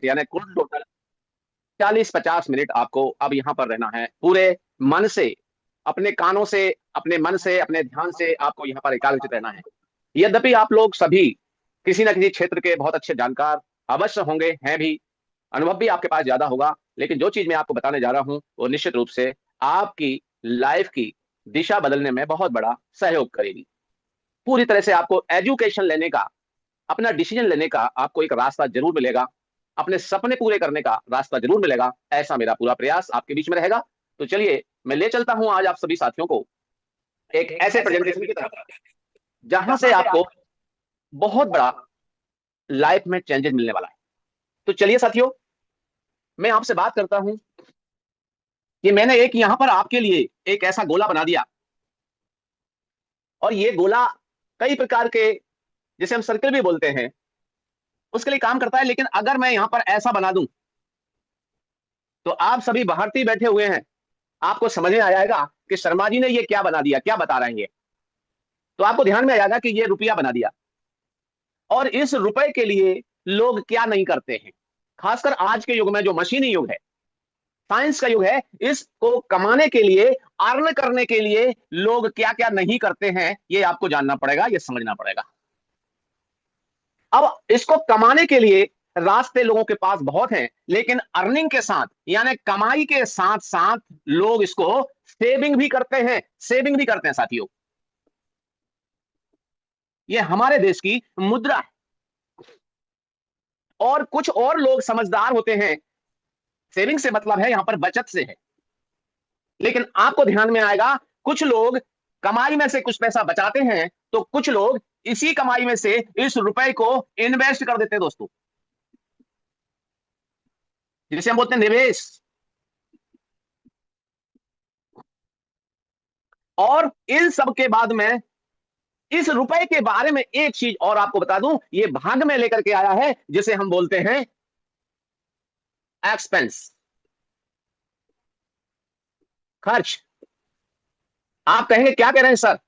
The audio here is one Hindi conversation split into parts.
यानी कुल टोटल 40-50 मिनट आपको अब यहाँ पर रहना है, पूरे मन से, अपने कानों से, अपने मन से, अपने ध्यान से आपको यहाँ पर एकाग्रचित रहना है। यद्यपि आप लोग सभी किसी न किसी क्षेत्र के बहुत अच्छे जानकार अवश्य होंगे, हैं भी, अनुभव भी आपके पास ज्यादा होगा, लेकिन जो चीज मैं आपको बताने जा रहा हूं वो निश्चित रूप से आपकी लाइफ की दिशा बदलने में बहुत बड़ा सहयोग करेगी। पूरी तरह से आपको एजुकेशन लेने का, अपना डिसीजन लेने का आपको एक रास्ता जरूर मिलेगा, अपने सपने पूरे करने का रास्ता जरूर मिलेगा, ऐसा मेरा पूरा प्रयास आपके बीच में रहेगा। तो चलिए मैं ले चलता हूं आज आप सभी साथियों को एक ऐसे प्रेजेंटेशन की तरफ जहां से आपको बहुत बड़ा लाइफ में चेंजेस मिलने वाला है। तो चलिए साथियों, मैं आपसे बात करता हूं कि मैंने एक यहां पर आपके लिए एक ऐसा गोला बना दिया, और ये गोला कई प्रकार के, जिसे हम सर्कल भी बोलते हैं, उसके लिए काम करता है। लेकिन अगर मैं यहां पर ऐसा बना दूं तो आप सभी भारतीय बैठे हुए हैं, आपको समझ में आ जाएगा कि शर्मा जी ने ये क्या बना दिया, क्या बता रहे हैं ये। तो आपको ध्यान में आ जाएगा कि ये रुपया बना दिया, और इस रुपए के लिए लोग क्या नहीं करते हैं। खासकर आज के युग में, जो मशीनी युग है, साइंस का युग है, इसको कमाने के लिए, अर्न करने के लिए लोग क्या क्या नहीं करते हैं, ये आपको जानना पड़ेगा, ये समझना पड़ेगा। अब इसको कमाने के लिए रास्ते लोगों के पास बहुत हैं, लेकिन अर्निंग के साथ, यानी कमाई के साथ साथ लोग इसको सेविंग भी करते हैं, सेविंग भी करते हैं साथियों। ये हमारे देश की मुद्रा है। और कुछ और लोग समझदार होते हैं, सेविंग से मतलब है यहां पर बचत से है, लेकिन आपको ध्यान में आएगा कुछ लोग कमाई में से कुछ पैसा बचाते हैं, तो कुछ लोग इसी कमाई में से इस रुपए को इन्वेस्ट कर देते हैं दोस्तों, जिसे हम बोलते हैं निवेश। और इन सब के बाद में इस रुपए के बारे में एक चीज और आपको बता दूं, ये भाग में लेकर के आया है, जिसे हम बोलते हैं एक्सपेंस, खर्च। आप कहेंगे क्या कह रहे हैं सर?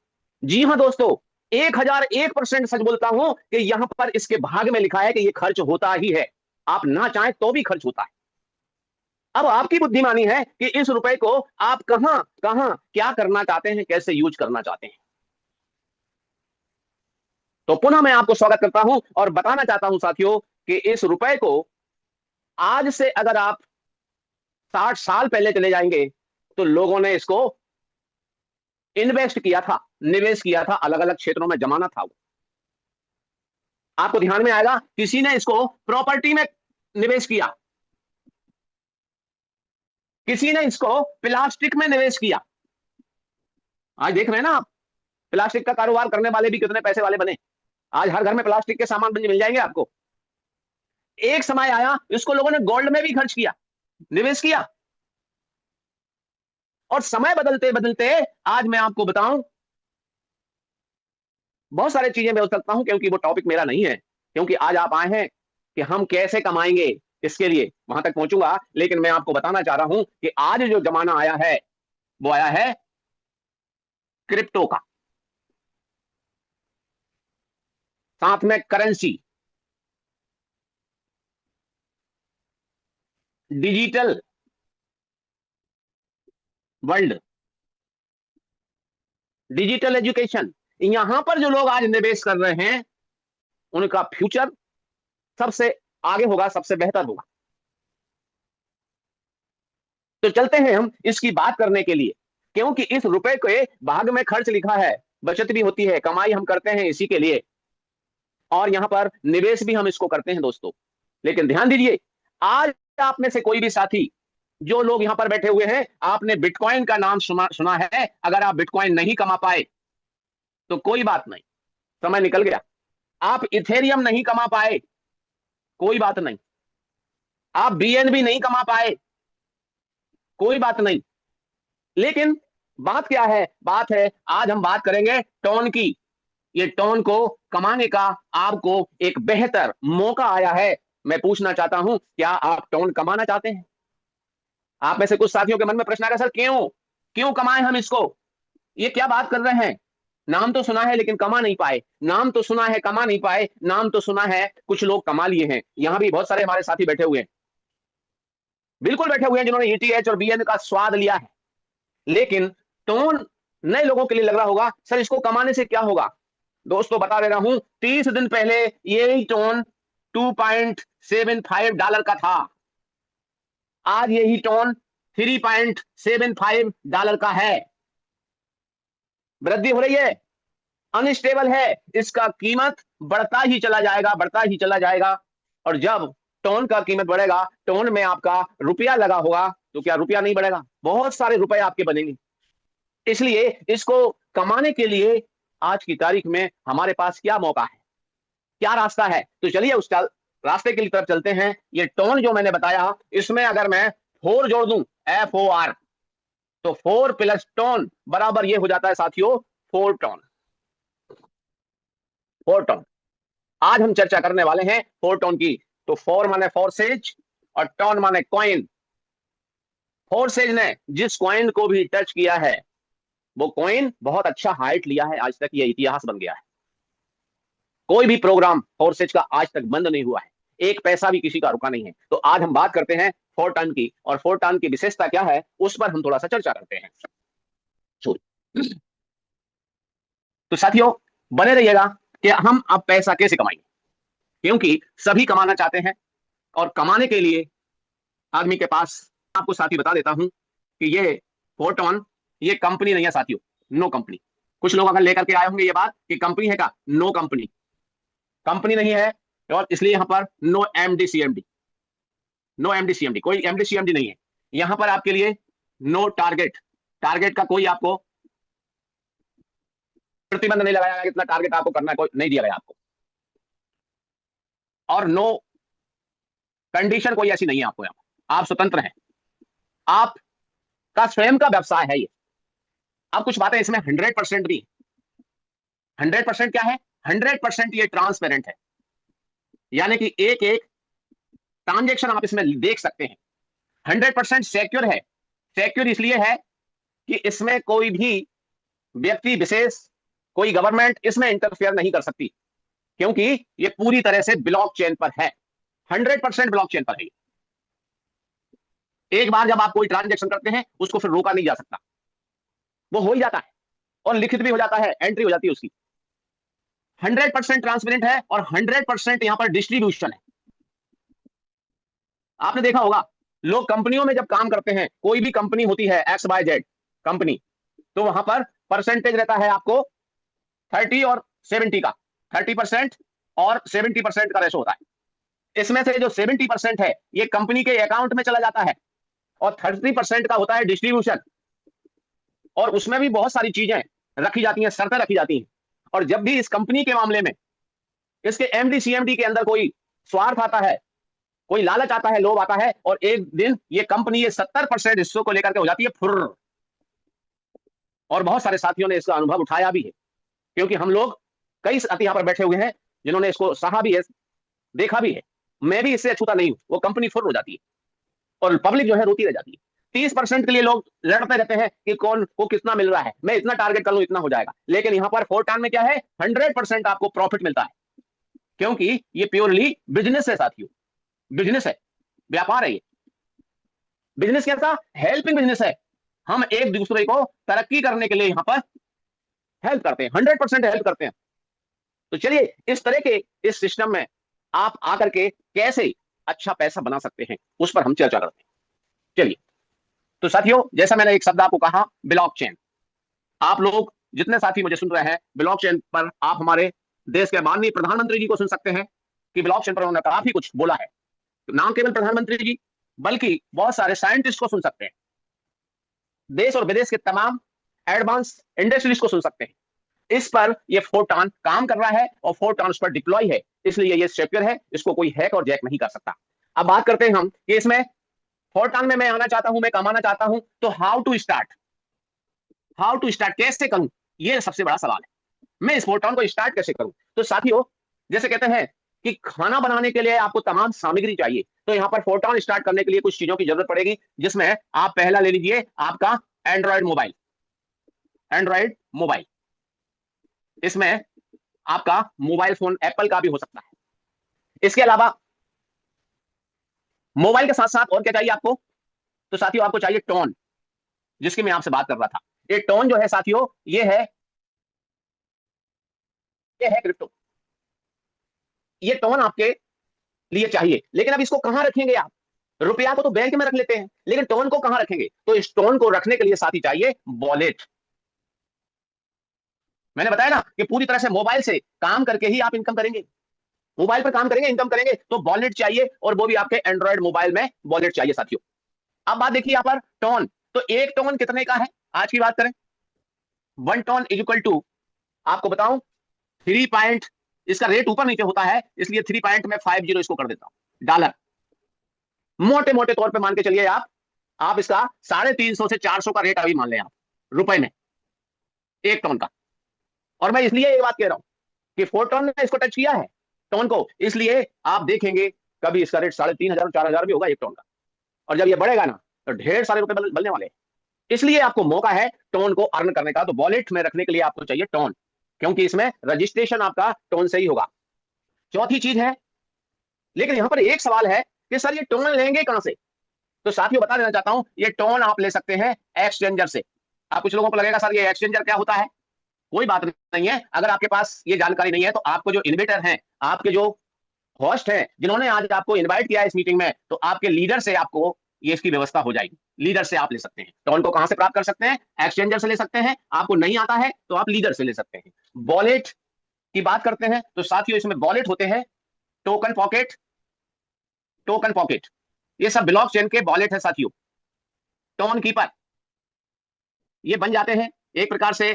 जी हां दोस्तों, 1001% सच बोलता हूं कि यहां पर इसके भाग में लिखा है कि यह खर्च होता ही है, आप ना चाहें तो भी खर्च होता है। अब आपकी बुद्धिमानी है कि इस रुपए को आप कहां कहां क्या करना चाहते हैं, कैसे यूज करना चाहते हैं। तो पुनः मैं आपको स्वागत करता हूं और बताना चाहता हूं साथियों कि इस रुपए को आज से अगर आप 60 साल पहले चले जाएंगे, तो लोगों ने इसको इन्वेस्ट किया था, निवेश किया था, अलग अलग क्षेत्रों में जमाना था वो। आपको ध्यान में आएगा किसी ने इसको प्रॉपर्टी में निवेश किया, किसी ने इसको प्लास्टिक में निवेश किया। आज देख रहे हैं ना आप, प्लास्टिक का कारोबार करने वाले भी कितने पैसे वाले बने। आज हर घर में प्लास्टिक के सामान मिल जाएंगे आपको। एक समय आया इसको लोगों ने गोल्ड में भी खर्च किया, निवेश किया। और समय बदलते बदलते आज मैं आपको बताऊं, बहुत सारी चीजें मैं बता सकता हूं, क्योंकि वो टॉपिक मेरा नहीं है, क्योंकि आज आप आए हैं कि हम कैसे कमाएंगे, इसके लिए वहां तक पहुंचूंगा। लेकिन मैं आपको बताना चाह रहा हूं कि आज जो जमाना आया है वो आया है क्रिप्टो का, साथ में currency, digital world, digital education. यहां पर जो लोग आज निवेश कर रहे हैं उनका फ्यूचर सबसे आगे होगा, सबसे बेहतर होगा। तो चलते हैं हम इसकी बात करने के लिए, क्योंकि इस रुपए के भाग में खर्च लिखा है, बचत भी होती है, कमाई हम करते हैं इसी के लिए, और यहां पर निवेश भी हम इसको करते हैं दोस्तों। लेकिन ध्यान दीजिए, आज आप में से कोई भी साथी, जो लोग यहां पर बैठे हुए हैं, आपने बिटकॉइन का नाम सुना है। अगर आप बिटकॉइन नहीं कमा पाए तो कोई बात नहीं, समय निकल गया। आप इथेरियम नहीं कमा पाए, कोई बात नहीं। आप बीएनबी नहीं कमा पाए, कोई बात नहीं। लेकिन बात क्या है? बात है आज हम बात करेंगे टोन की। ये टोन को कमाने का आपको एक बेहतर मौका आया है। मैं पूछना चाहता हूं, क्या आप टोन कमाना चाहते हैं? आप में से कुछ साथियों के मन में प्रश्न आएगा, सर क्यों, क्यों कमाएं हम इसको, ये क्या बात कर रहे हैं? नाम तो सुना है लेकिन कमा नहीं पाए, नाम तो सुना है कमा नहीं पाए, नाम तो सुना है कुछ लोग कमा लिए हैं। यहां भी बहुत सारे हमारे साथी बैठे हुए हैं, बिल्कुल बैठे हुए हैं, जिन्होंने ईटीएच और बीएन का स्वाद लिया है, लेकिन टोन नए लोगों के लिए लग रहा होगा सर इसको कमाने से क्या होगा। दोस्तों बता दे रहा हूं, 30 दिन पहले यही टोन $2.75 का था, आज यही टोन $3.75 का है। वृद्धि हो रही है, अनस्टेबल है, इसका कीमत बढ़ता ही चला जाएगा, बढ़ता ही चला जाएगा। और जब टोन का कीमत बढ़ेगा, टोन में आपका रुपया लगा होगा, तो क्या रुपया नहीं बढ़ेगा, बहुत सारे रुपए आपके बनेंगे। इसलिए इसको कमाने के लिए आज की तारीख में हमारे पास क्या मौका है, क्या रास्ता है, तो चलिए उस रास्ते की तरफ चलते हैं। ये टोन जो मैंने बताया, इसमें अगर मैं 4 जोड़ दूं, FOR, तो 4 प्लस टोन बराबर ये हो जाता है साथियों 4 टोन। 4 टोन आज हम चर्चा करने वाले हैं 4 टोन की। तो 4 माने फोर्सेज और टोन माने कॉइन। फोर्सेज ने जिस कॉइन को भी टच किया है, वो कॉइन बहुत अच्छा हाइट लिया है, आज तक ये इतिहास बन गया है। कोई भी प्रोग्राम फोर्सेज का आज तक बंद नहीं हुआ है, एक पैसा भी किसी का रुका नहीं है। तो आज हम बात करते हैं 4 टन की, और 4 टन की विशेषता क्या है उस पर हम थोड़ा सा चर्चा करते हैं। तो साथियों बने रहिएगा कि हम अब पैसा कैसे कमाएंगे, क्योंकि सभी कमाना चाहते हैं, और कमाने के लिए आदमी के पास, आपको साथी बता देता हूं कि ये 4 टन ये कंपनी नहीं है साथियों, नो कंपनी। कुछ लोग अगर लेकर के आए होंगे ये बात कि कंपनी है का, नो कंपनी, कंपनी नहीं है। और इसलिए यहां पर नो एमडीसीएमडी, नो एमडीसीएमडी, कोई एमडीसीएमडी नहीं है यहां पर आपके लिए। नो टारगेट, टारगेट का कोई आपको प्रतिबंध नहीं लगाया गया, कितना टारगेट आपको करना है, कोई नहीं दिया गया आपको। और नो कंडीशन कोई ऐसी नहीं है आपको, यहां आप स्वतंत्र हैं, आपका स्वयं का व्यवसाय है ये। अब कुछ बातें इसमें 100% भी, 100% क्या है, 100% ये ट्रांसपेरेंट है, यानी कि एक एक ट्रांजेक्शन आप इसमें देख सकते हैं। 100% सिक्योर है, सिक्योर इसलिए है कि इसमें कोई भी व्यक्ति विशेष, कोई गवर्नमेंट इसमें इंटरफेयर नहीं कर सकती, क्योंकि ये पूरी तरह से ब्लॉकचेन पर है, 100% ब्लॉकचेन पर है। एक बार जब आप कोई ट्रांजेक्शन करते हैं उसको फिर रोका नहीं जा सकता, वो हो ही जाता है और लिखित भी हो जाता है, एंट्री हो जाती है उसकी। 100% ट्रांसपेरेंट है और 100% यहां पर डिस्ट्रीब्यूशन है। आपने देखा होगा लोग कंपनियों में जब काम करते हैं, कोई भी कंपनी होती है XYZ कंपनी, तो वहां पर परसेंटेज रहता है आपको 30 और 70 का, 30% और 70% का रेशो होता है। इसमें से जो 70% है ये कंपनी के अकाउंट में चला जाता है, और 30% का होता है डिस्ट्रीब्यूशन, और उसमें भी बहुत सारी चीजें रखी जाती हैं, शर्तें रखी जाती हैं। और जब भी इस कंपनी के मामले में इसके एमडी सीएमडी के अंदर कोई स्वार्थ आता है, कोई लालच आता है, लोभ आता है, और एक दिन ये कंपनी ये 70% हिस्सों को लेकर के हो जाती है फुर्र। और बहुत सारे साथियों ने इसका अनुभव उठाया भी है, क्योंकि हम लोग कई साथी यहां पर बैठे हुए हैं जिन्होंने इसको सहा भी है, देखा भी है। मैं भी इससे अछूता नहीं हूं, वो कंपनी फुर्र हो जाती है और पब्लिक जो है रोती रह जाती है। 30% के लिए लोग लड़ते रहते हैं कि कौन को कितना मिल रहा है, मैं इतना टारगेट कर लूं इतना हो जाएगा, लेकिन यहां पर 4 टन में क्या है, 100% आपको प्रॉफिट मिलता है, क्योंकि ये प्योरली बिजनेस है साथियों, बिजनेस है, व्यापार है ये। बिजनेस कैसा, हेल्पिंग बिजनेस है, हम एक दूसरे को तरक्की करने के लिए यहां पर हेल्प करते हैं, 100% हेल्प करते हैं। तो चलिए इस तरह के इस सिस्टम में आप आकर के कैसे अच्छा पैसा बना सकते हैं उस पर हम चर्चा करते हैं। चलिए, तो साथियों जैसा मैंने एक शब्द आपको कहा, ब्लॉकचेन। आप लोग जितने साथी मुझे सुन रहे हैं, ब्लॉकचेन पर आप हमारे देश के माननीय प्रधानमंत्री जी को सुन सकते हैं कि ब्लॉकचेन पर उन्होंने काफी कुछ बोला है। तो नाम केवल प्रधानमंत्री जी, बल्कि बहुत सारे साइंटिस्ट को सुन सकते हैं, देश और विदेश के तमाम एडवांस इंडस्ट्रीज को सुन सकते हैं। इस पर ये 4 टन काम कर रहा है और 4 टन उस पर डिप्लॉय है, इसलिए ये सिक्योर है, इसको कोई हैक और जैक नहीं कर सकता। अब बात करते हैं हम कि इसमें 4 टन में मैं आना चाहता हूं, मैं कमाना चाहता हूं, तो how to start, how to start, कैसे करूं, ये सबसे बड़ा सवाल है। मैं इस 4 टन को स्टार्ट कैसे करूं। तो साथियों जैसे कहते हैं कि खाना बनाने के लिए आपको तमाम सामग्री चाहिए, तो यहां पर 4 टन स्टार्ट करने के लिए कुछ चीजों की जरूरत पड़ेगी, जिसमें आप पहला ले लीजिए आपका एंड्रॉइड मोबाइल, एंड्रॉइड मोबाइल। इसमें आपका मोबाइल फोन एप्पल का भी हो सकता है। इसके अलावा मोबाइल के साथ साथ और क्या चाहिए आपको? तो साथियों आपको चाहिए टोन, जिसकी मैं आपसे बात कर रहा था। ये टोन जो है साथियों, ये है क्रिप्टो। ये टोन आपके लिए चाहिए, लेकिन अब इसको कहां रखेंगे आप? रुपया को तो बैंक में रख लेते हैं, लेकिन टोन को कहां रखेंगे? तो इस टोन को रखने के लिए साथी चाहिए वॉलेट। मैंने बताया ना कि पूरी तरह से मोबाइल से काम करके ही आप इनकम करेंगे, मोबाइल पर काम करेंगे, इनकम करेंगे, तो वॉलेट चाहिए, और वो भी आपके एंड्रॉइड मोबाइल में वॉलेट चाहिए साथियों। अब बात देखिए यहां पर टोन, तो एक टोन कितने का है आज की बात करें? 1 टोन इज इक्वल टू, आपको बताऊं, 3 पॉइंट, इसका रेट ऊपर नीचे होता है, इसलिए 3.50 इसको कर देता हूं डॉलर। मोटे मोटे तौर पे मान के चलिए आप इसका 350 से 400 का रेट अभी मान लें आप, रुपए में, 1 टोन का। और मैं इसलिए ये बात कह रहा हूं कि फोटोन ने इसको टच किया है, टोन को, इसलिए आप देखेंगे कभी इसका रेट 3,500 4,000 भी होगा 1 टोन का। और जब ये बढ़ेगा ना, तो ढेर सारे रुपए बनने वाले हैं। इसलिए आपको मौका है टोन को अर्न करने का। तो वॉलेट में रखने के लिए आपको चाहिए टोन, क्योंकि इसमें रजिस्ट्रेशन आपका टोन से ही होगा। चौथी चीज है, लेकिन यहां पर एक सवाल है कि सर ये टोन लेंगे कहां से? तो साथियों बता देना चाहता हूं, ये टोन आप ले सकते हैं एक्सचेंजर से। आप कुछ लोगों को लगेगा सर ये एक्सचेंजर क्या होता है? कोई बात नहीं है, अगर आपके पास ये जानकारी नहीं है तो आपको जो इन्वेटर हैं, आपके जो होस्ट हैं, जिन्होंने आज आपको इनवाइट किया है इस मीटिंग में, तो आपके लीडर से आपको ये इसकी व्यवस्था हो जाएगी। लीडर से आप ले सकते हैं टोन को। कहां से प्राप्त कर सकते हैं? एक्सचेंजर से ले सकते हैं। आपको नहीं आता है तो आप लीडर से ले सकते हैं। वॉलेट की बात करते हैं तो साथियों इसमें वॉलेट होते हैं, टोकन पॉकेट, टोकन पॉकेट, ये सब ब्लॉक चेन के वॉलेट है साथियों। टोन कीपर ये बन जाते हैं एक प्रकार से,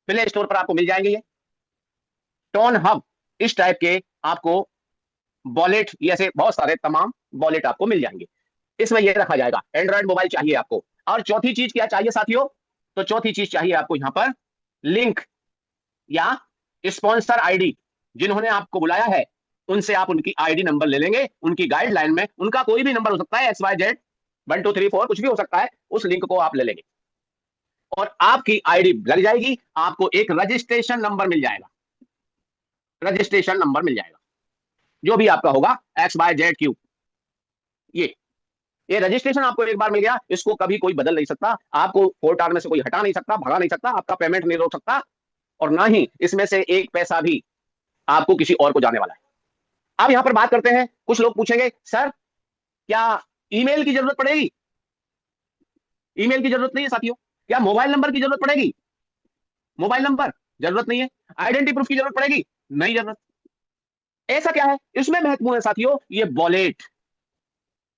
प्ले स्टोर पर आपको मिल जाएंगे ये। टोन हब, इस टाइप के आपको वॉलेट, ऐसे बहुत सारे तमाम वॉलेट आपको मिल जाएंगे। इसमें यह रखा जाएगा। एंड्रॉइड मोबाइल चाहिए आपको। और चौथी चीज क्या चाहिए साथियों? तो चौथी चीज चाहिए आपको यहां पर लिंक या स्पॉन्सर आईडी। जिन्होंने आपको बुलाया है उनसे आप उनकी आईडी नंबर ले लेंगे। उनकी गाइडलाइन में उनका कोई भी नंबर हो सकता है, XYZ 1 2 3 4 कुछ भी हो सकता है, उस लिंक को आप ले लेंगे और आपकी आईडी लग जाएगी। आपको एक रजिस्ट्रेशन नंबर मिल जाएगा, रजिस्ट्रेशन नंबर मिल जाएगा, जो भी आपका होगा XYZQ। ये रजिस्ट्रेशन आपको एक बार मिल गया, इसको कभी कोई बदल नहीं सकता, आपको फोर्टार में से कोई हटा नहीं सकता, भगा नहीं सकता, आपका पेमेंट नहीं रोक सकता, और ना ही इसमें से एक पैसा भी आपको किसी और को जाने वाला है। अब यहां पर बात करते हैं, कुछ लोग पूछेंगे सर क्या ईमेल की जरूरत पड़ेगी? ईमेल की जरूरत नहीं है साथियों। क्या मोबाइल नंबर की जरूरत पड़ेगी? मोबाइल नंबर जरूरत नहीं है। आइडेंटिटी प्रूफ की जरूरत पड़ेगी? नहीं जरूरत। ऐसा क्या है इसमें महत्वपूर्ण है साथियों? ये वॉलेट,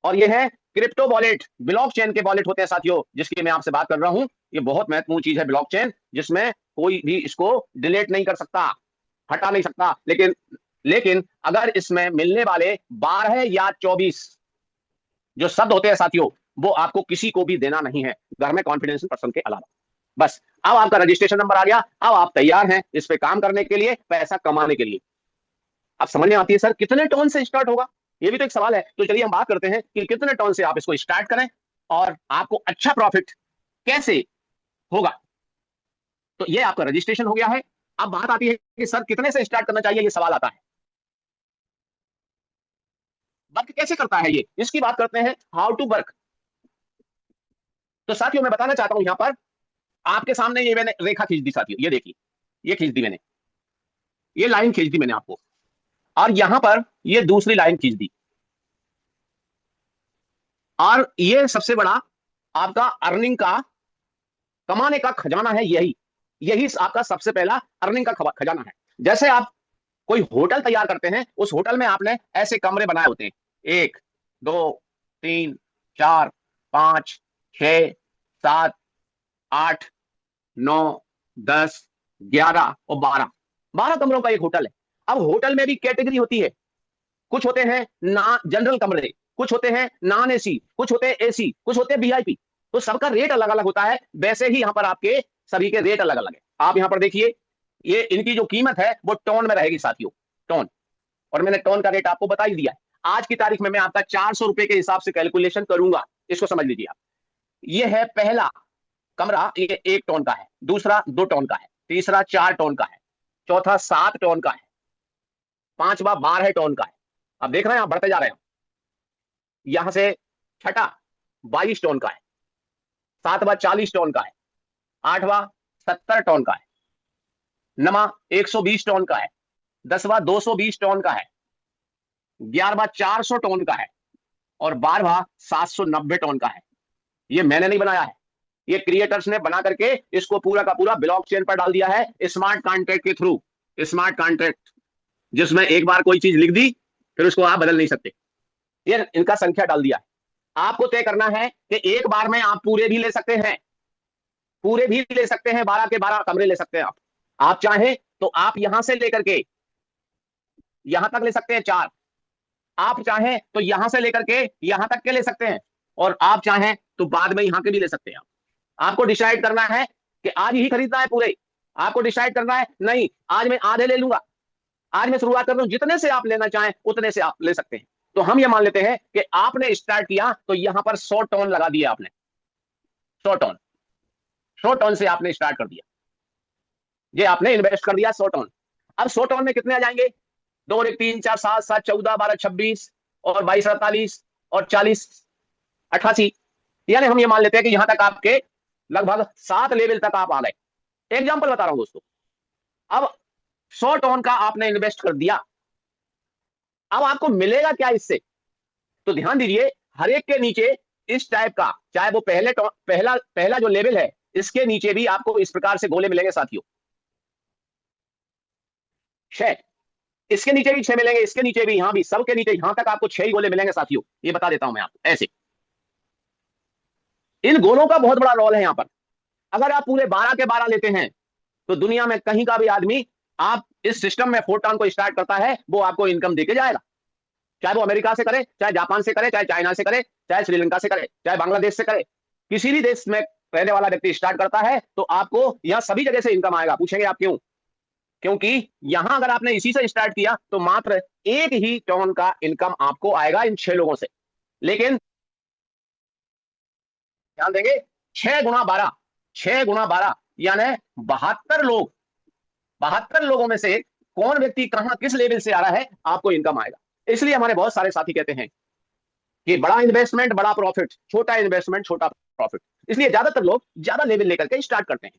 और ये है क्रिप्टो वॉलेट। ब्लॉकचेन के वॉलेट होते हैं साथियों, जिसकी मैं आपसे बात कर रहा हूं। ये बहुत महत्वपूर्ण चीज है ब्लॉकचेन, जिसमें कोई भी इसको डिलीट नहीं कर सकता, हटा नहीं सकता। लेकिन अगर इसमें मिलने वाले 12 या 24 जो शब्द होते हैं साथियों, वो आपको किसी को भी देना नहीं है, घर में कॉन्फिडेंशियल पर्सन के अलावा। बस अब आपका रजिस्ट्रेशन नंबर आ गया, अब आप तैयार हैं इस पे काम करने के लिए, पैसा कमाने के लिए। अब समझ में आती है सर कितने टोन से स्टार्ट होगा? ये भी तो एक सवाल है। तो चलिए हम बात करते हैं कि कितने टोन से आप इसको स्टार्ट करें और आपको अच्छा प्रॉफिट कैसे होगा। तो ये आपका रजिस्ट्रेशन हो गया है। अब बात आती है कि सर कितने से स्टार्ट करना चाहिए, ये सवाल आता है। वर्क कैसे करता है ये, इसकी बात करते हैं, हाउ टू वर्क। तो साथियों मैं बताना चाहता हूं, यहां पर आपके सामने ये मैंने रेखा खींच दी साथियों, ये देखिए, ये खींच दी मैंने, ये लाइन खींच दी मैंने आपको, और यहां पर ये दूसरी लाइन खींच दी। और ये सबसे बड़ा आपका अर्निंग का, कमाने का खजाना है। यही यही आपका सबसे पहला अर्निंग का खजाना है। जैसे आप कोई होटल तैयार करते हैं, उस होटल में आपने ऐसे कमरे बनाए होते हैं, 1 2 3 4 5 6 7 8 9 10 11 और 12 कमरों का एक होटल है। अब होटल में भी कैटेगरी होती है, कुछ होते हैं ना जनरल कमरे, कुछ होते हैं नॉन एसी, कुछ होते हैं एसी, कुछ होते हैं वीआईपी। तो सबका रेट अलग अलग होता है। वैसे ही यहां पर आपके सभी के रेट अलग अलग है। आप यहां पर देखिए, ये इनकी जो कीमत है वो टोन में रहेगी साथियों, टोन। और मैंने टोन का रेट आपको बता ही दिया है। आज की तारीख में मैं आपका 400 रुपए के हिसाब से कैलकुलेशन करूंगा, इसको समझ लीजिए आप। ये है पहला कमरा, ये 1 टोन का है, दूसरा 2 टोन का है, तीसरा 4 टन का है, चौथा 7 टन का है, पांचवा 12 टन का है। अब देख रहे हैं आप, बढ़ते जा रहे हैं। यहां से छठा 22 टन का है, सातवां 40 टन का है, आठवां 70 टन का है, नवा 120 टन का है, 10वां 220 टन का है, 11वां 400 टन का है और 12वां 790 टन का है। ये मैंने नहीं बनाया है, ये क्रिएटर्स ने बना करके इसको पूरा का पूरा ब्लॉकचेन पर डाल दिया है, स्मार्ट कॉन्ट्रैक्ट के थ्रू। स्मार्ट कॉन्ट्रैक्ट जिसमें एक बार कोई चीज लिख दी फिर उसको आप बदल नहीं सकते। ये इनका संख्या डाल दिया है। आपको तय करना है कि एक बार में आप पूरे भी ले सकते हैं, पूरे भी ले सकते हैं, 12 के 12 कमरे ले सकते हैं आप चाहें तो आप यहां से लेकर के यहां तक ले सकते हैं 4, आप चाहें तो यहां से लेकर के यहां तक के ले सकते हैं, और आप चाहें तो बाद में यहां के भी ले सकते हैं। आपको डिसाइड करना है कि आज ही खरीदना है पूरे, आपको डिसाइड करना है नहीं आज मैं आधे ले लूंगा, आज मैं शुरुआत कर रहा हूं, जितने से आप लेना चाहें उतने से आप ले सकते हैं। तो हम ये मान लेते हैं कि आपने स्टार्ट किया तो यहां पर 100 टन लगा दिया आपने, 100 टन, 100 टन से आपने स्टार्ट कर दिया, ये आपने इन्वेस्ट कर दिया 100 टन। अब 100 टन में कितने आ जाएंगे? 2 1 3 4 7 7 14 12 26 और 22 48 और 40 88, यानी हम ये मान लेते हैं कि यहां तक आपके लगभग 7 लेवल तक आप आ गए। एग्जांपल बता रहा हूं दोस्तों। अब 100 टन का आपने इन्वेस्ट कर दिया, अब आपको मिलेगा क्या इससे? तो ध्यान दीजिए, हर एक के नीचे इस टाइप का, चाहे वो पहला पहला जो लेवल है इसके नीचे भी आपको इस प्रकार से गोले मिलेंगे साथियों, 6, इसके नीचे भी 6 मिलेंगे, इसके नीचे भी, यहां भी, सबके नीचे, यहां तक आपको 6 ही गोले मिलेंगे साथियों। ये बता देता हूं मैं आपको ऐसे। इन गोलों का बहुत बड़ा रोल है यहां पर। अगर आप पूरे 12 के 12 लेते हैं तो दुनिया में कहीं का भी आदमी आप इस सिस्टम में फोर्टॉन को स्टार्ट करता है वो आपको इनकम देके जाएगा, चाहे वो अमेरिका से करे, चाहे जापान से करे, चाहे चाइना से करे, चाहे श्रीलंका से करे, चाहे बांग्लादेश से करे, किसी भी देश में रहने वाला व्यक्ति स्टार्ट करता है तो आपको यहां सभी जगह से इनकम आएगा। पूछेंगे आप क्यों? क्योंकि यहां अगर आपने इसी से स्टार्ट किया तो मात्र एक ही टन का इनकम आपको आएगा इन 6 लोगों से। लेकिन ध्यान देंगे, 6 गुना 12, 6 गुना 12 यानी 72 लोग, 72 लोगों में से कौन व्यक्ति कहां किस लेवल से आ रहा है आपको इनकम आएगा। इसलिए हमारे बहुत सारे साथी कहते हैं कि बड़ा इन्वेस्टमेंट बड़ा प्रॉफिट, छोटा इन्वेस्टमेंट छोटा प्रॉफिट। इसलिए ज्यादातर लोग ज्यादा लेवल लेकर के स्टार्ट करते हैं।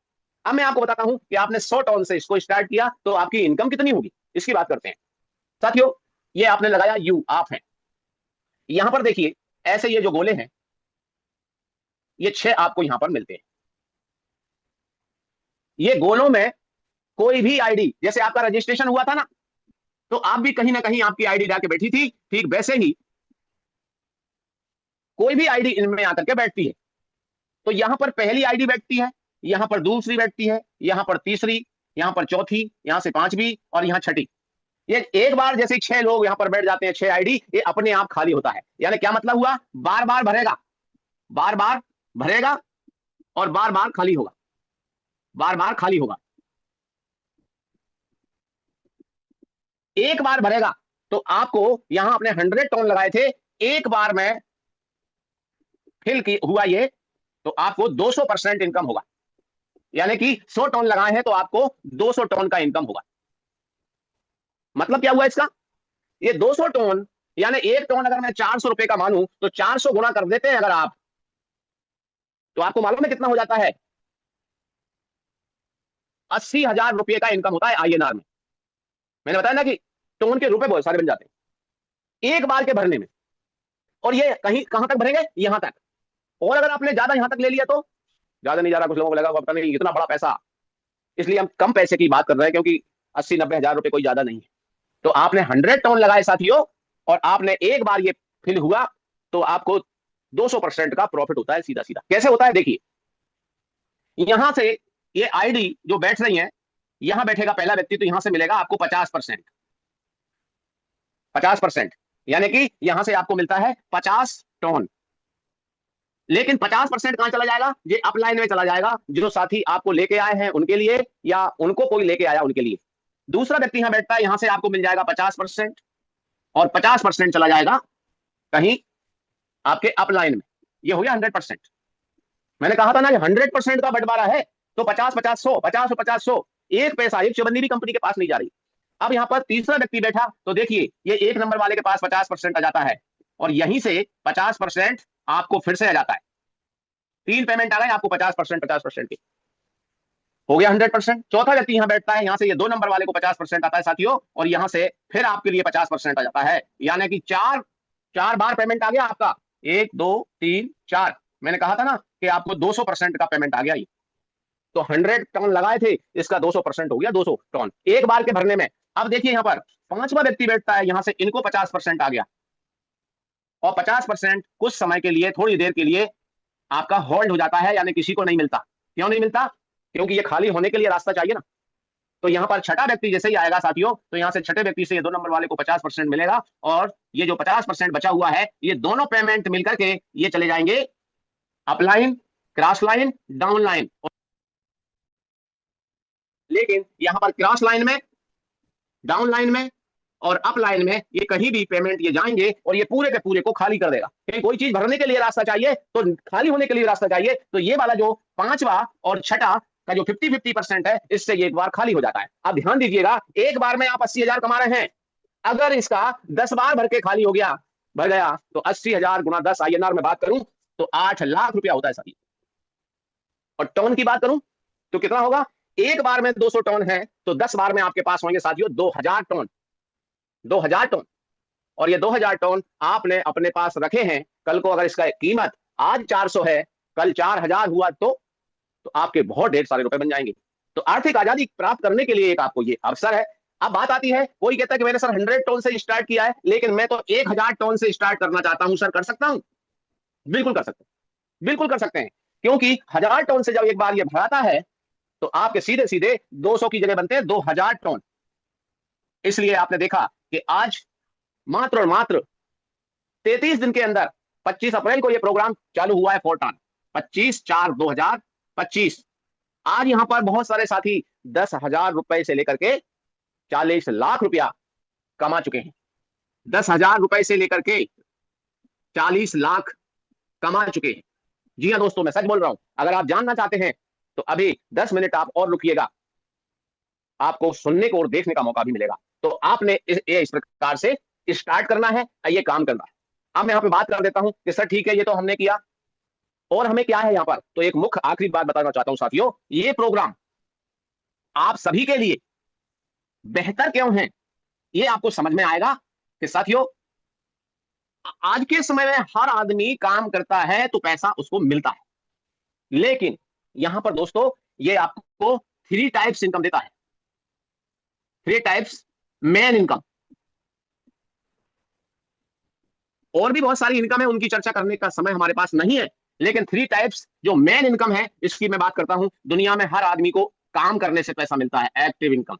अब मैं आपको बताता हूं कि आपने 100 टन से इसको स्टार्ट किया तो आपकी इनकम कितनी होगी, इसकी बात करते हैं साथियों। ये आपने लगाया यू, आप हैं, यहां पर देखिए ऐसे ये जो गोले हैं ये 6 आपको यहां पर मिलते हैं। ये गोलों में कोई भी आईडी, जैसे आपका रजिस्ट्रेशन हुआ था ना तो आप भी कहीं ना कहीं आपकी आईडी जाके बैठी थी, ठीक वैसे ही कोई भी आईडी इनमें आकर के बैठती है। तो यहां पर पहली आईडी बैठती है, यहां पर दूसरी बैठती है, यहां पर तीसरी, यहां पर चौथी, यहां से पांचवी और यहां छठी। ये एक बार जैसे 6 लोग यहां पर बैठ जाते हैं, 6 आईडी, ये अपने आप खाली होता है। यानी क्या मतलब हुआ? बार बार भरेगा, बार बार भरेगा और बार बार खाली होगा, बार बार खाली होगा। एक बार भरेगा तो आपको यहां अपने 100 टन लगाए थे, एक बार में फिल हुआ ये तो आपको 200% इनकम होगा। यानी कि 100 टन लगाए हैं तो आपको 200 टन का इनकम होगा। मतलब क्या हुआ इसका? ये 200 टन यानी एक टन अगर मैं 400 रुपए का मानूं तो 400 गुना कर देते हैं अगर आप, तो आपको मालूम है कितना हो जाता है? 80,000 रुपए का इनकम होता है आईएनआर में। मैंने बताया ना कि टन के रुपए बहुत सारे बन जाते हैं एक बार के भरने में। और ये कहीं कहां तक भरेंगे? यहां तक। और अगर आपने ज्यादा यहां तक ले लिया तो ज्यादा नहीं जा रहा, कुछ लोगों को लगा पता नहीं इतना बड़ा पैसा, इसलिए हम कम पैसे की बात कर रहे हैं क्योंकि 80-90 हजार रुपए कोई ज्यादा नहीं है। तो आपने 100 टन लगाए साथियों और आपने एक बार ये फिल हुआ तो आपको 200% का प्रॉफिट होता है सीधा सीधा। कैसे होता है देखिए, यहां से ये आईडी जो बैठ रही है, यहां बैठेगा पहला व्यक्ति तो यहां से मिलेगा आपको 50%, 50%, यानी कि यहां से आपको मिलता है 50 टन। लेकिन 50% कहां चला जाएगा? ये अपलाइन में चला जाएगा, जो साथी आपको लेके आए हैं उनके लिए या उनको कोई लेके आया उनके लिए। दूसरा व्यक्ति यहां बैठता है, यहां से आपको मिल जाएगा 50% और 50% चला जाएगा कहीं आपके अपलाइन में। ये हो गया 100%। मैंने कहा था ना 100% का बंटवारा है, तो 50 50 100, 50 और 50 100, एक पैसा, एक चौबंदी भी कंपनी के पास नहीं जा रही। अब यहाँ पर तीसरा व्यक्ति बैठा तो देखिए ये एक नंबर वाले के पास 50% आ जाता है और यहीं से 50% आपको फिर से आ जाता है। 3 पेमेंट आ गए आपको 50% की, हो गया 100%। चौथा व्यक्ति यहाँ बैठता है, यहाँ से ये 2 नंबर वाले को 50% आता है साथियों, और यहाँ से फिर आपके लिए 50% आ जाता है, यानी कि चार बार पेमेंट आ गया आपका। 1 2 3 4, मैंने कहा था ना कि आपको 200% का पेमेंट आ गया। ये तो 100 टन लगाए थे, इसका 200% हो गया, 200 टन एक बार के भरने में। अब देखिए यहाँ पर पांचवा व्यक्ति बैठता है, यहाँ से इनको 50% आ गया और 50% कुछ समय के लिए, थोड़ी देर के लिए आपका होल्ड हो जाता है, यानी किसी को नहीं मिलता। क्यों नहीं मिलता? क्योंकि ये खाली होने के लिए रास्ता चाहिए ना। तो यहाँ पर छठा व्यक्ति जैसे ही आएगा साथियों, तो यहाँ से छठे व्यक्ति से ये 2 नंबर वाले को 50% मिलेगा और ये जो 50% बचा हुआ है, ये दोनों पेमेंट मिलकर के ये चले जाएंगे upline, cross line, down line. लेकिन यहाँ पर क्रॉस लाइन में, डाउन लाइन में और अप लाइन में ये कहीं भी पेमेंट ये जाएंगे और ये पूरे के पूरे को खाली कर देगा। क्योंकि कोई चीज भरने के लिए रास्ता चाहिए, तो खाली होने के लिए रास्ता चाहिए। तो ये वाला जो पांचवा और छठा का जो 50-50% है, इससे ये एक बार खाली हो जाता है। अब ध्यान दीजिएगा, एक बार में आप 80,000 कमा रहे हैं, अगर इसका 10 बार भर के खाली हो गया, भर गया, तो 80,000 गुना 10 INR में बात करूं तो 8 लाख रुपया होता है सभी। और टन की बात करूं तो कितना होगा? एक बार में 200 टन है, तो 10 बार में आपके पास होंगे साथियों 2000 टन। 2000 टन, और ये 2000 टन आपने अपने पास रखे हैं। कल को अगर इसका कीमत आज 400 है, कल 4000 हुआ तो आपके बहुत ढेर सारे रुपए बन जाएंगे। तो आर्थिक आजादी प्राप्त करने के लिए एक आपको ये अवसर है। अब बात आती है, कोई कहता है कि मैंने सर 100 टन से स्टार्ट किया है, लेकिन मैं तो 1000 टन से स्टार्ट करना चाहता हूं सर, कर सकता हूं? बिल्कुल कर सकते हैं, बिल्कुल कर सकते हैं। क्योंकि 1000 टन से जब एक बार ये भराता है, तो आपके सीधे सीधे 200 की जगह बनते हैं 2000 टन। इसलिए आपने देखा कि आज मात्र और मात्र 33 दिन के अंदर 25 अप्रैल को यह प्रोग्राम चालू हुआ है फोरटॉन, 25/4/2025। आज यहां पर बहुत सारे साथी 10,000 रुपए से लेकर के 40 लाख रुपया कमा चुके हैं। 10,000 रुपए से लेकर के 40 लाख कमा चुके हैं। जी हाँ दोस्तों, मैं सच बोल रहा हूं। अगर आप जानना चाहते हैं तो अभी 10 मिनट आप और रुकिएगा, आपको सुनने को और देखने का मौका भी मिलेगा। तो आपने इस प्रकार से स्टार्ट करना है, ये काम करना है। अब मैं यहाँ पे बात कर देता हूं कि सर ठीक है, ये तो हमने किया, और हमें क्या है यहाँ पर। तो एक मुख्य आखिरी बात बताना चाहता हूं साथियों, ये प्रोग्राम आप सभी के लिए बेहतर क्यों है, ये आपको समझ में आएगा कि साथियों, आज के समय में हर आदमी काम करता है तो पैसा उसको मिलता है, लेकिन यहां पर दोस्तों ये आपको 3 टाइप्स इनकम देता है। 3 टाइप्स मेन इनकम। और भी बहुत सारी इनकम है, उनकी चर्चा करने का समय हमारे पास नहीं है, लेकिन 3 टाइप्स जो मेन इनकम है, इसकी मैं बात करता हूं। दुनिया में हर आदमी को काम करने से पैसा मिलता है, एक्टिव इनकम।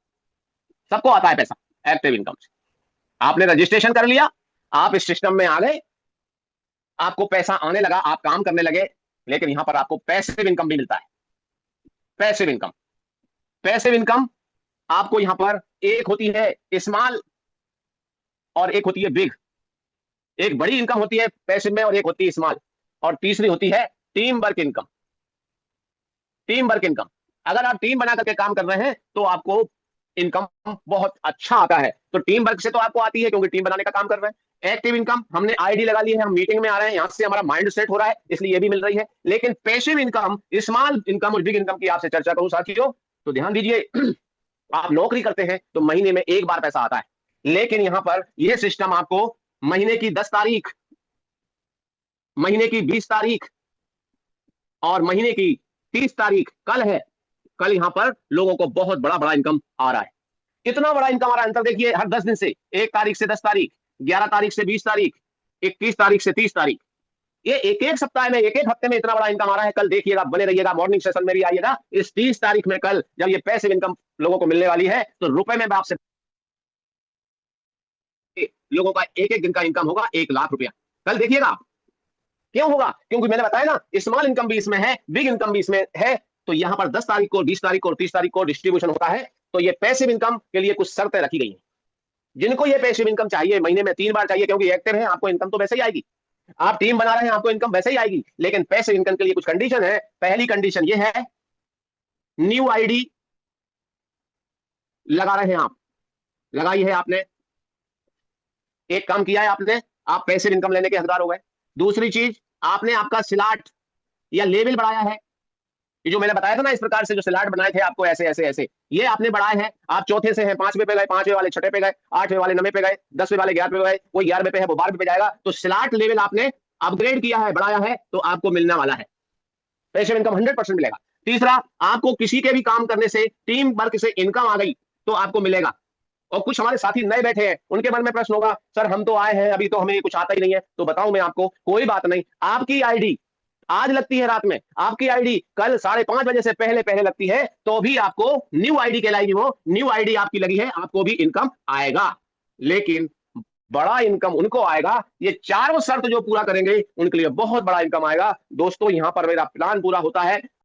सबको आता है पैसा एक्टिव इनकम से। आपने रजिस्ट्रेशन कर लिया, आप इस सिस्टम में आ गए, आपको पैसा आने लगा, आप काम करने लगे, लेकिन यहां पर आपको पैसिव इनकम भी मिलता है। पैसिव इनकम, पैसिव इनकम आपको यहां पर एक होती है स्मॉल और एक होती है बिग। एक बड़ी इनकम होती है पैसिव में और एक होती है स्मॉल, और तीसरी होती है team work income. Team work income, अगर आप टीम बना करके काम कर रहे हैं तो आपको इनकम बहुत अच्छा आता है। तो टीम वर्क से तो आपको आती है क्योंकि टीम बनाने का काम कर रहे हैं। एक्टिव इनकम, हमने आईडी लगा ली है, हम मीटिंग में आ रहे हैं, यहां से हमारा माइंड सेट हो रहा है, इसलिए ये भी मिल रही है। लेकिन पैसिव इनकम, स्मॉल इनकम और बिग इनकम की आपसे चर्चा करूं साथियों, तो ध्यान दीजिए। आप नौकरी करते हैं तो महीने में एक बार पैसा आता है, लेकिन यहां पर यह सिस्टम आपको महीने की 10 तारीख, महीने की 20 तारीख और महीने की 30 तारीख, कल है, कल यहां पर लोगों को बहुत बड़ा बड़ा इनकम आ रहा है। इतना बड़ा इनकम आ रहा है, अंतर देखिए, हर 10 दिन से, 1 तारीख से 10 तारीख, 11 तारीख से 20 तारीख, 21 तारीख से 30 तारीख, ये एक एक सप्ताह में, एक एक हफ्ते में इतना बड़ा इनकम आ रहा है। कल देखिएगा, बने रहिएगा, मॉर्निंग सेशन में भी आइएगा। इस 30 तारीख में, कल जब ये पैसिव इनकम लोगों को मिलने वाली है, तो रुपए में आपसे लोगों का एक एक दिन का इनकम होगा 1 लाख रुपया। कल देखिएगा आप। क्यों होगा? क्योंकि मैंने बताया ना, स्मॉल इनकम भी इसमें है, बिग इनकम भी इसमें है। तो यहां पर 10 तारीख को, 20 तारीख को और 30 तारीख को डिस्ट्रीब्यूशन होता है। तो ये पैसिव इनकम के लिए कुछ शर्तें रखी गई हैं। जिनको ये पैसिव इनकम चाहिए, महीने में 3 बार चाहिए, क्योंकि एक्टिव है, आपको इनकम तो वैसे ही आएगी। आप टीम बना रहे हैं, आपको इनकम वैसे ही आएगी, लेकिन पैसिव इनकम के लिए कुछ कंडीशन है। पहली कंडीशन ये है, न्यू आईडी लगा रहे हैं आप, लगाई है आपने, एक काम किया है आपने, आप पैसिव इनकम लेने के हकदार हो गए। दूसरी चीज, आपने आपका स्लॉट या लेवल बढ़ाया है। ये जो मैंने बताया था ना, इस प्रकार से जो स्लॉट बनाए थे आपको ऐसे ऐसे ऐसे, ये आपने बढ़ाए हैं। आप चौथे से हैं, 5वें पे गए, 5वें वाले 6ठे पे गए, 8वें वाले 9वें पे गए, 10वें वाले 11वें पे गए, वो 11वें पे है वो 12वें पे जाएगा। तो स्लॉट लेवल आपने अपग्रेड किया है, बढ़ाया है, तो आपको मिलने वाला है पैसिव इनकम 100% मिलेगा। तीसरा, आपको किसी के भी काम करने से, टीम वर्क से इनकम आ गई तो आपको मिलेगा। और कुछ हमारे साथी नए बैठे हैं, उनके मन में प्रश्न होगा, सर हम तो आए हैं, अभी तो हमें कुछ आता ही नहीं है। तो बताऊं मैं आपको, कोई बात नहीं, आपकी आईडी आज लगती है रात में, आपकी आईडी कल 5:30 बजे से पहले पहले लगती है, तो भी आपको न्यू आईडी कहलाएगी। वो न्यू आईडी आपकी लगी है, आपको भी इनकम आएगा। लेकिन बड़ा इनकम उनको आएगा, ये चारों शर्त जो पूरा करेंगे उनके लिए बहुत बड़ा इनकम आएगा। दोस्तों, यहां पर मेरा प्लान पूरा होता है।